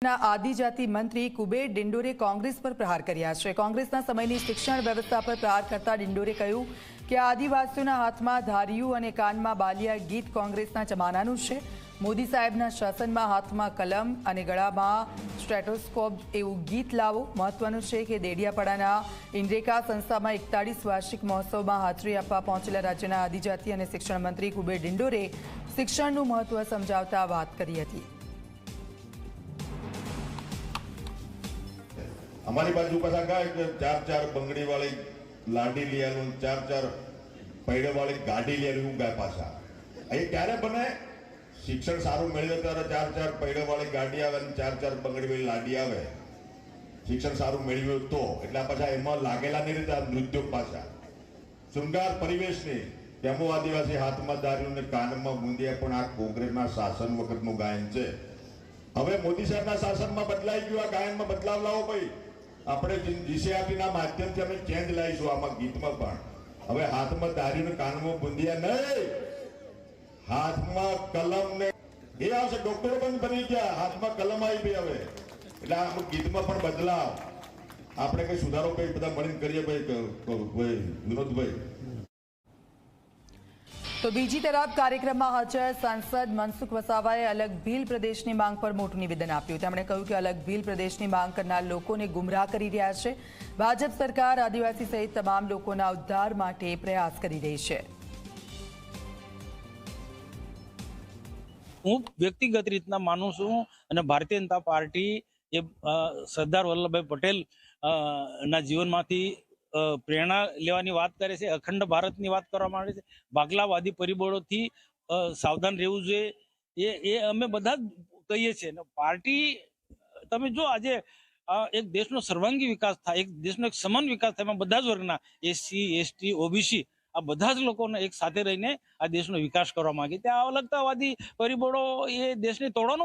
આદિજાતિ મંત્રી કુબેર ડિંડોરે કોંગ્રેસ પર પ્રહાર કર્યા છે। કોંગ્રેસના સમયની શિક્ષણ વ્યવસ્થા પર પ્રહાર કરતા ડિંડોરે કહ્યું કે આદિવાસીઓના હાથમાં ધારિયું અને કાનમાં બાલિયા ગીત કોંગ્રેસના જમાનાનું છે। મોદી સાહેબના શાસનમાં હાથમાં કલમ અને ગળામાં સ્ટેથોસ્કોપ એવું ગીત લાવો। મહત્વનું છે કે દેડિયાપાડાના ઇન્દ્રેકા સંસ્થામાં 41 વાર્ષિક મહોત્સવમાં હાજરી આપવા પહોંચેલા રાજ્યના આદિજાતિ અને શિક્ષણ મંત્રી કુબેર ડિંડોરે શિક્ષણનું મહત્વ સમજાવતા વાત કરી હતી। हमारी बाजू पास गाय चार चार बंगड़ी वाली लाडी लिया चार चार पैड़े वाली गाड़ी लिया गाय पासा ये क्यारे बने शिक्षण सारू मिले त्यारे चार चार पैड़े वाली गाड़ी आवे चार चार बंगड़ी वाली लाडी आवे शिक्षण सारू मेळव्युं तो एटले पाछा एमां लागेला नहीं रहीता नृत्योग पाछा शृंगार परिवेशनी तेमो आदिवासी हाथमां दारिયું ने कानमा बूंदिया पण आ कोंग्रेसना शासन वखतनुं गायन छे। हवे मोदी साहेबना शासનમાં બદલાઈ ગયું। आ गायનમાં बदलाव लावो भाई। આપણે જીસીઆરટીના માધ્યમથી અમે ચેન્જ લાવીશું આમાં ગીતમાં પણ। હવે હાથમાં દારૂને કાનમાં બુંદિયા નહીં, હાથમાં કલમ ને એ આવશે। ડોક્ટરો પણ બની ગયા, હાથમાં કલમ આવી ગઈ હવે। એટલે આ ગીતમાં પણ બદલાવ આપણે કઈ સુધારો કઈ બધા મળીને કરીએ ભાઈ વિનોદભાઈ। तो बीजी तरफ कार्यक्रम में हाजर सांसद मनसुख वसावाए अलग भील प्रदेश की मांग पर मोटू निवेदन आप्युं। તેમણે કહ્યું કે अलग भील प्रदेश की मांग करनार लोकोने गुमराह करी रह्या छे। भाजप सरकार आदिवासी सहित तमाम लोकोना उद्धार माटे प्रयास करी रही छे। हूँ व्यक्तिगत रीतना मानु छूं अने भारतीय जनता पार्टी ए सरदार वल्लभभाई पटेल ना जीवनमांथी प्रेरणा लेवानी बात करे छे। अखंड भारतनी बात करवामां आवे छे। भागलावादी परिबळोथी सावधान रहेवुं जोईए ए अमे बधा कहीए छीए। पार्टी तमे जो आज एक देशनो सर्वांगी विकास थाय, एक देशनो एक समान विकास थाय, एमां बधा ज वर्गना एससी एसटी ओबीसी आ बधा ज लोकोने एक साथे रहीने आ देशनो विकास करवा मांगे। त्या अलगतावादी परिबळो ए देशने तोड़વાનો